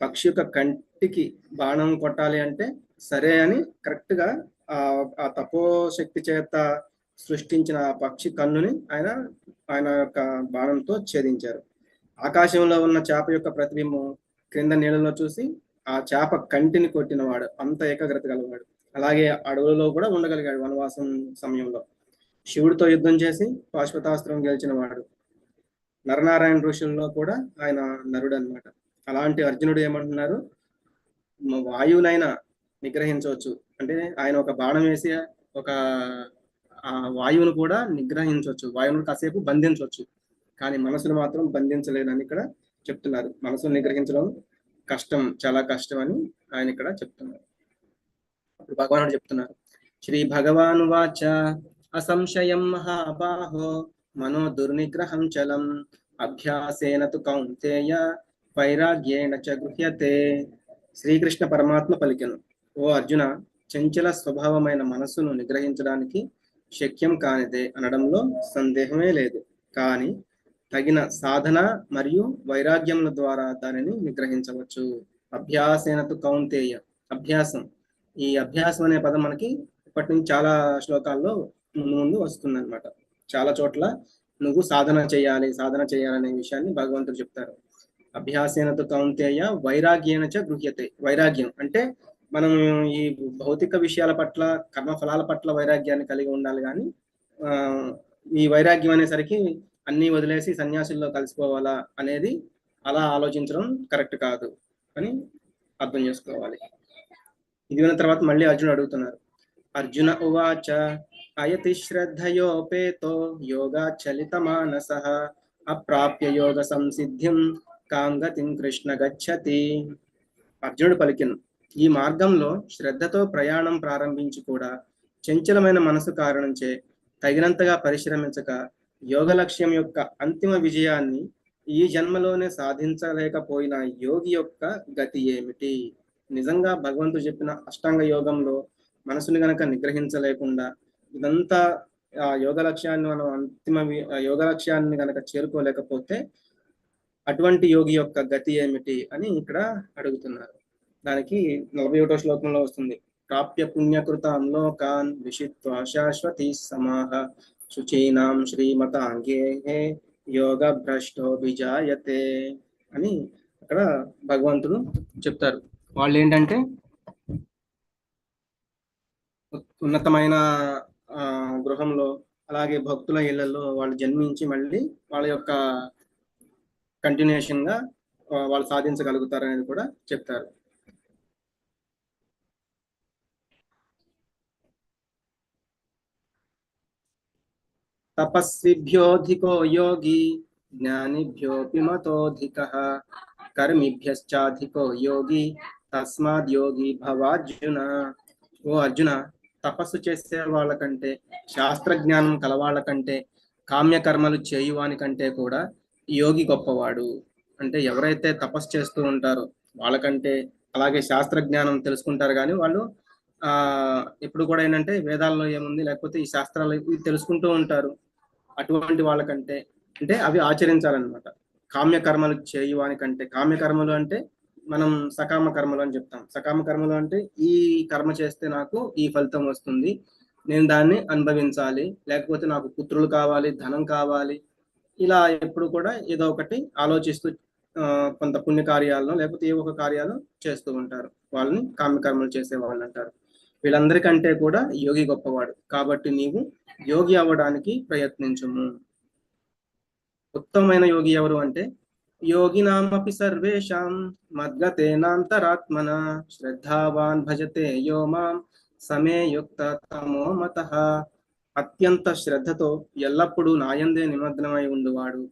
పక్షి యొక్క కంటికి బాణం కొట్టాలి అంటే సరే అని కరెక్ట్ గా ఆ తపోశక్తి చేత సృష్టించిన ఆ పక్షి కన్నుని ఆయన యొక్క బాణంతో ఛేదించారు. ఆకాశంలో ఉన్న చేప యొక్క ప్రతిబింబం క్రింద నీళ్ళలో చూసి ఆ చేప కంటిని కొట్టినవాడు, అంత ఏకాగ్రత గలవాడు. అలాగే అడవులలో కూడా ఉండగలిగాడు వనవాసం సమయంలో. శివుడితో యుద్ధం చేసి పాశుపతాస్త్రం గెలిచిన వాడు. నరనారాయణ ఋషుల్లో కూడా ఆయన నరుడు అన్నమాట. అలాంటి అర్జునుడు ఏమంటున్నారు, వాయువునైనా నిగ్రహించవచ్చు అంటే ఆయన ఒక బాణం వేసి ఒక వాయువును కూడా నిగ్రహించవచ్చు, వాయువును కాసేపు బంధించవచ్చు, కానీ మనసును మాత్రం బంధించలేదని ఇక్కడ చెప్తున్నారు. మనసును నిగ్రహించడం కష్టం, చాలా కష్టం అని ఆయన ఇక్కడ చెప్తున్నారు. అప్పుడు భగవానుడు చెప్తున్నారు, శ్రీ భగవాను వాచ అసంశయం మహాబాహో మనో దుర్నిగ్రహం చలం అభ్యాసేన తు కౌంతేయ వైరాగ్యేణ చ గృహ్యతే. శ్రీకృష్ణ పరమాత్మ పలికెను, ఓ అర్జున, చంచల స్వభావమైన మనస్సును నిగ్రహించడానికి శక్యం కానిదే అనడంలో సందేహమే లేదు. కానీ తగిన సాధన మరియు వైరాగ్యముల ద్వారా దానిని నిగ్రహించవచ్చు. అభ్యాసేన తు కౌంతేయ, అభ్యాసం. ఈ అభ్యాసం అనే పదం మనకి ఇప్పటి నుంచి చాలా శ్లోకాల్లో ముందు వస్తుంది అనమాట. చాలా చోట్ల నువ్వు సాధన చేయాలనే విషయాన్ని భగవంతుడు చెప్తారు. అభ్యాసేన తు కౌంతేయ వైరాగ్యేన చ గృహ్యతే. వైరాగ్యం అంటే మనం ఈ భౌతిక విషయాల పట్ల, కర్మఫలాల పట్ల వైరాగ్యాన్ని కలిగి ఉండాలి, కానీ ఈ వైరాగ్యం అనేసరికి అన్ని వదిలేసి సన్యాసుల్లో కలిసిపోవాలా అనేది అలా ఆలోచించడం కరెక్ట్ కాదు అని అర్థం చేసుకోవాలి. ఇది విన్న తర్వాత మళ్ళీ అర్జునుడు అడుగుతున్నారు, అర్జున ఉవాచ అయతి శ్రద్ధయోపేతో యోగా చలిత మానసః అప్రాప్య యోగ సంసిద్ధిం కాంగతిం కృష్ణ గచ్చతి. అర్జునుడు పలికెను, ఈ మార్గంలో శ్రద్ధతో ప్రయాణం ప్రారంభించి కూడా చంచలమైన మనసు కారణంచే తగినంతగా పరిశ్రమించక యోగ లక్ష్యం యొక్క అంతిమ విజయాన్ని ఈ జన్మలోనే సాధించలేకపోయిన యోగి యొక్క గతి ఏమిటి? నిజంగా భగవంతుడు చెప్పిన అష్టాంగ యోగంలో మనసుని గనక నిగ్రహించలేకుండా ఇదంతా యోగ లక్ష్యాన్ని మనం యోగ లక్ష్యాన్ని గనక చేరుకోలేకపోతే అటువంటి యోగి యొక్క గతి ఏమిటి అని ఇక్కడ అడుగుతున్నారు. దానికి 41వ శ్లోకంలో వస్తుంది, ప్రాప్య పుణ్యకృతాం లోకాన్ విషిత్వా శాశ్వతి సమాహ శుచీనాం శ్రీమతాంగే యోగ భ్రష్టో విజాయతే అని అక్కడ భగవంతుడు చెప్తారు. వాళ్ళు ఏంటంటే ఉన్నతమైన గృహంలో, అలాగే భక్తుల ఇళ్లలో వాళ్ళు జన్మించి మళ్ళీ వాళ్ళ యొక్క కంటిన్యూషన్ గా వాళ్ళు సాధించగలుగుతారు అనేది కూడా చెప్తారు. తపస్విభ్యోధికో యోగి జ్ఞానిభ్యోపి మతోధికః కర్మిభ్యశ్చాధికో యోగి తస్మాద్ యోగి భవార్జున. ఓ అర్జున, తపస్సు చేసే వాళ్ళకంటే, శాస్త్రజ్ఞానం కలవాళ్ళ కంటే, కామ్యకర్మలు చేయువాని కంటే కూడా యోగి గొప్పవాడు. అంటే ఎవరైతే తపస్సు చేస్తూ ఉంటారో వాళ్ళకంటే, అలాగే శాస్త్రజ్ఞానం తెలుసుకుంటారు కానీ వాళ్ళు ఎప్పుడు కూడా ఏంటంటే వేదాల్లో ఏముంది, లేకపోతే ఈ శాస్త్రాలు తెలుసుకుంటూ ఉంటారు, అటువంటి వాళ్ళకంటే, అంటే అవి ఆచరించాలన్నమాట. కామ్యకర్మలు చేయువాని కంటే, కామ్యకర్మలు అంటే మనం సకామ కర్మలు అని చెప్తాం. సకామ కర్మలు అంటే ఈ కర్మ చేస్తే నాకు ఈ ఫలితం వస్తుంది, నేను దాన్ని అనుభవించాలి, లేకపోతే నాకు పుత్రులు కావాలి, ధనం కావాలి, ఇలా ఎప్పుడు కూడా ఏదో ఒకటి ఆలోచిస్తూ కొంత పుణ్యకార్యాలను లేకపోతే ఏ ఒక కార్యాలు చేస్తూ ఉంటారు. వాళ్ళని కామ్యకర్మలు చేసే వాళ్ళు అంటారు. వీళ్ళందరికంటే కూడా యోగి గొప్పవాడు. కాబట్టి నీవు యోగి అవ్వడానికి ప్రయత్నించుము. ఉత్తమమైన యోగి ఎవరు అంటే, యోగినామపి సర్వేషాం మద్గతేనాంతరాత్మన శ్రద్ధావాన్ భజతే యో మాం సమే యుక్త తమో మతః. అత్యంత శ్రద్ధతో ఎల్లప్పుడూ నాయందే నిమగ్నమై ఉండువాడు,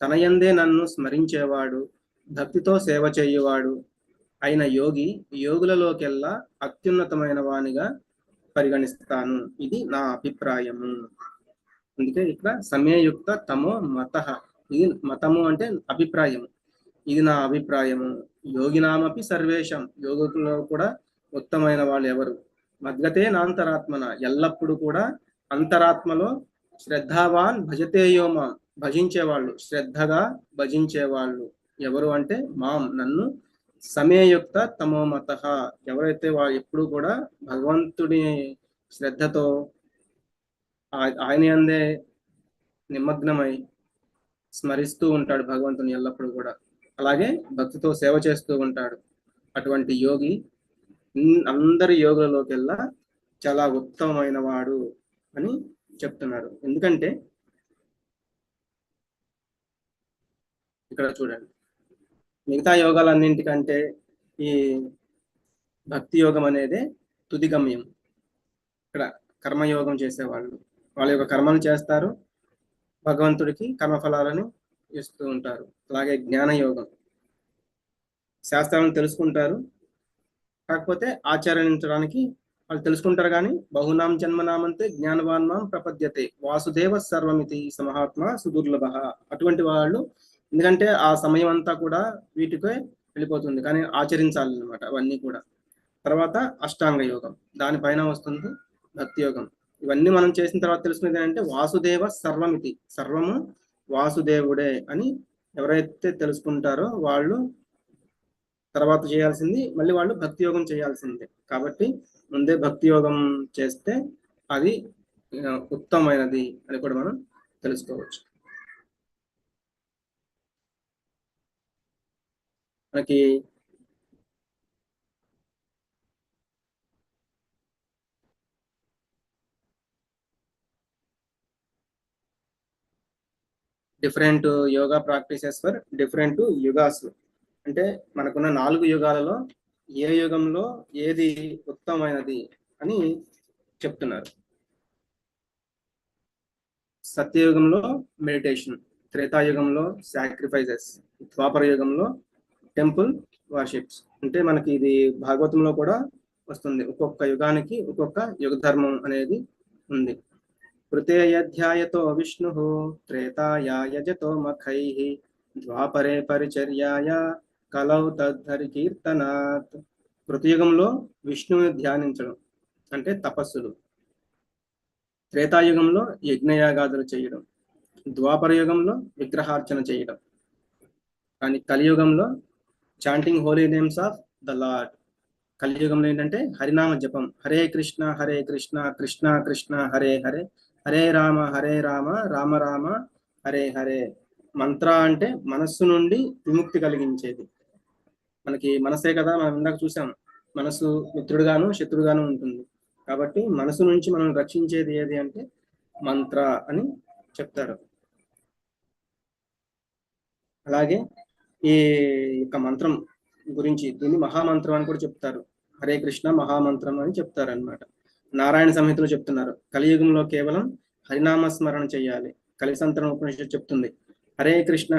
తనయందే నన్ను స్మరించేవాడు, భక్తితో సేవ చేయువాడు అయిన యోగి యోగులలోకెల్లా అత్యున్నతమైన వానిగా పరిగణిస్తాను. ఇది నా అభిప్రాయము. అందుకే ఇక్కడ సమయయుక్త తమో మత. ఇది మతము అంటే అభిప్రాయము. ఇది నా అభిప్రాయము. యోగినామపి సర్వేషం, యోగులలో కూడా ఉత్తమైన వాళ్ళు ఎవరు? మద్గతే నాంతరాత్మన, ఎల్లప్పుడూ కూడా అంతరాత్మలో శ్రద్ధావాన్ భజతే యోమాం, భజించేవాళ్ళు, శ్రద్ధగా భజించేవాళ్ళు ఎవరు అంటే మాం, నన్ను. సమయయుక్త తమోమత, ఎవరైతే వాళ్ళు ఎప్పుడు కూడా భగవంతుడి శ్రద్ధతో ఆయన అందే నిమగ్నమై స్మరిస్తూ ఉంటాడు భగవంతుని ఎల్లప్పుడూ కూడా. అలాగే భక్తితో సేవ చేస్తూ ఉంటాడు. అటువంటి యోగి అందరి యోగులలోకెల్లా చాలా ఉత్తమమైన వాడు అని చెప్తున్నారు. ఎందుకంటే ఇక్కడ చూడండి, మిగతా యోగాలన్నింటికంటే ఈ భక్తి యోగం అనేదే తుది గమ్యం. ఇక్కడ కర్మయోగం చేసేవాళ్ళు వాళ్ళ యొక్క కర్మలు చేస్తారు, భగవంతుడికి కర్మఫలాలను ఇస్తూ ఉంటారు. అలాగే జ్ఞానయోగం, శాస్త్రాలను తెలుసుకుంటారు, కాకపోతే ఆచరించడానికి వాళ్ళు తెలుసుకుంటారు కానీ బహునాం జన్మనామంతే జ్ఞానవాన్మాం ప్రపద్యతే వాసుదేవ సర్వమితి సమహాత్మ సుదుర్లభ. అటువంటి వాళ్ళు, ఎందుకంటే ఆ సమయం అంతా కూడా వీటికే వెళ్ళిపోతుంది, కానీ ఆచరించాలి అనమాట అవన్నీ కూడా. తర్వాత అష్టాంగ యోగం, దానిపైన వస్తుంది భక్తి యోగం. ఇవన్నీ మనం చేసిన తర్వాత తెలుసుకునేది ఏంటంటే వాసుదేవ సర్వమితి, సర్వము వాసుదేవుడే అని ఎవరైతే తెలుసుకుంటారో వాళ్ళు తర్వాత చేయాల్సింది మళ్ళీ వాళ్ళు భక్తి యోగం చేయాల్సిందే. కాబట్టి ముందే భక్తి యోగం చేస్తే అది ఉత్తమమైనది అని కూడా మనం తెలుసుకోవచ్చు. మనకి different yoga practices for different yugas. అంటే మనకున్న 4 యుగాలలో ఏ యుగంలో ఏది ఉత్తమమైనది అని చెప్తున్నారు. సత్యయుగంలో మెడిటేషన్, త్రేతాయుగంలో సాక్రిఫైసెస్, ద్వాపర యుగంలో టెంపుల్ వర్షిప్స్. అంటే మనకి ఇది భాగవతంలో కూడా వస్తుంది, ఒక్కొక్క యుగానికి ఒక్కొక్క యుగ ధర్మం అనేది ఉంది. తృతీయాధ్యాయతో విష్ణు త్రేతాయాయజతో మఖైః ద్వాపరే పరిచర్యాయ కలౌ తద్ధరి కీర్తనాత్. కృతయుగంలో విష్ణువుని ధ్యానించడం అంటే తపస్సులు, త్రేతాయుగంలో యజ్ఞయాగాదులు చేయడం, ద్వాపర యుగంలో విగ్రహార్చన చేయడం, కానీ కలియుగంలో chanting holy names of the lord. కలియుగంలో ఏంటంటే హరినామ జపం, హరే కృష్ణ కృష్ణ కృష్ణ హరే హరే, హరే రామ రామ రామ హరే హరే. మంత్ర అంటే మనస్సు నుండి విముక్తి కలిగించేది. మనకి మనసే కదా, మనం ఇందాక చూసాం, మనసు మిత్రుడుగాను శత్రుడుగాను ఉంటుంది. కాబట్టి మనసు నుంచి మనం రక్షించేది ఏది అంటే మంత్ర అని చెప్తారు. అలాగే ఈ యొక్క మంత్రం గురించి దీన్ని మహామంత్రం అని కూడా చెప్తారు. హరే కృష్ణ మహామంత్రం అని చెప్తారు అన్నమాట. నారాయణ సంహితలో చెప్తున్నారు, కలియుగంలో కేవలం హరినామ స్మరణ చేయాలి. కలిసంతరం ఉపనిషత్తు చెప్తుంది, హరే కృష్ణ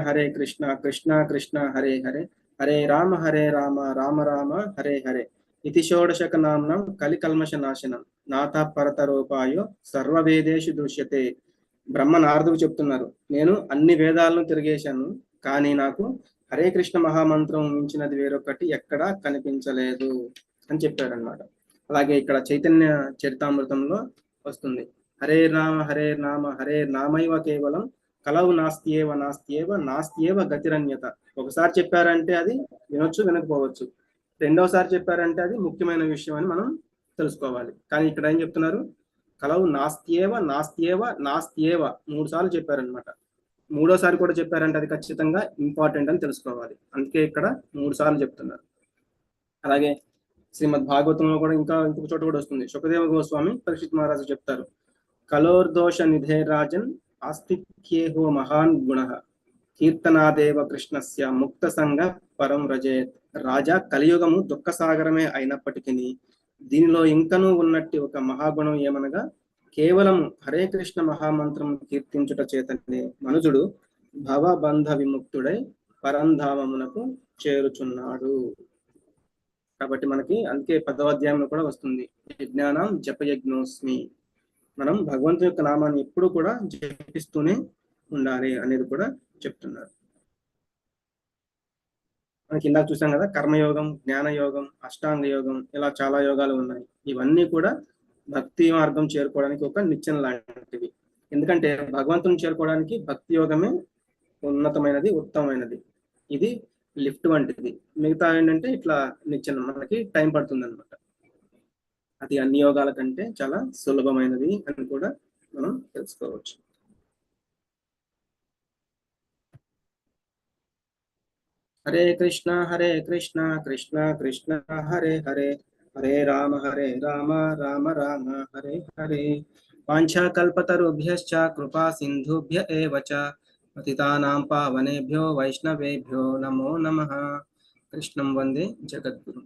కృష్ణ కృష్ణ హరే హరే, హరే రామ రామ రామ హరే హరే. ఇతి షోడశక నామ్నం కలి కల్మష నాశనం నాథ పరతరూపాయో సర్వవేదేషు దృశ్యతే. బ్రహ్మ నారదుడు చెప్తున్నారు, నేను అన్ని వేదాలను తిరిగేశాను, కానీ నాకు హరే కృష్ణ మహామంత్రం మించినది వేరొకటి ఎక్కడా కనిపించలేదు అని చెప్పారనమాట. అలాగే ఇక్కడ చైతన్య చరితామృతంలో వస్తుంది, హరే నామ హరే నామైవ కేవలం కలవు నాస్త్యేవ గతిరన్యత. ఒకసారి చెప్పారంటే అది వినొచ్చు, వినకపోవచ్చు. రెండోసారి చెప్పారంటే అది ముఖ్యమైన విషయం అని మనం తెలుసుకోవాలి. కానీ ఇక్కడ ఏం చెప్తున్నారు, కలవు నాస్త్యేవ 3 సార్లు చెప్పారనమాట. మూడోసారి కూడా చెప్పారంటే అది ఖచ్చితంగా ఇంపార్టెంట్ అని తెలుసుకోవాలి. అందుకే ఇక్కడ 3 సార్లు చెప్తున్నారు. అలాగే శ్రీమద్ భాగవతంలో కూడా ఇంకొక చోట కూడా వస్తుంది, సుఖదేవ గోస్వామి పరీక్షిత్ మహారాజు చెప్తారు, కలోర్దోష నిధే రాజన్ ఆస్తిక్యేహో మహాన్ గుణ కీర్తనాదేవ కృష్ణస్య ముక్త సంగ పరం రజేత్. రాజా, కలియుగము దుఃఖ సాగరమే అయినప్పటికీ దీనిలో ఇంకనూ ఉన్నట్టు ఒక మహాగుణం ఏమనగా కేవలం హరే కృష్ణ మహామంత్రం కీర్తించుట చేతనే మనుజుడు భవబంధ విముక్తుడై పరంధామమునకు చేరుచున్నాడు. కాబట్టి మనకి అందుకే 10వ అధ్యాయంలో కూడా వస్తుంది, యజ్ఞానం జపయజ్ఞోస్మి. మనం భగవంతుని యొక్క నామాన్ని ఎప్పుడు కూడా జపిస్తూనే ఉండాలి అనేది కూడా చెప్తున్నారు. మనకి ఇందాక చూసాం కదా, కర్మయోగం, జ్ఞానయోగం, అష్టాంగ యోగం, ఇలా చాలా యోగాలు ఉన్నాయి. ఇవన్నీ కూడా భక్తి మార్గం చేరుకోవడానికి ఒక నిచ్చెన లాంటివి. ఎందుకంటే భగవంతుని చేరుకోవడానికి భక్తి యోగమే ఉన్నతమైనది, ఉత్తమమైనది. ఇది లిఫ్ట్ వంటిది. మిగతా ఏంటంటే ఇట్లా నిచ్చెన, మనకి టైం పడుతుంది అనమాట. అది అన్ని యోగాల కంటే చాలా సులభమైనది అని కూడా మనం తెలుసుకోవచ్చు. హరే కృష్ణ కృష్ణ కృష్ణ హరే హరే, హరే రామ రామ రామ హరే హరే. వాంఛాకల్పతరుభ్యశ్చ కృపా సింధుభ్య ఏవ చ పతితానాం పావనేభ్యో వైష్ణవేభ్యో నమో నమః. కృష్ణం వందే జగద్గురు.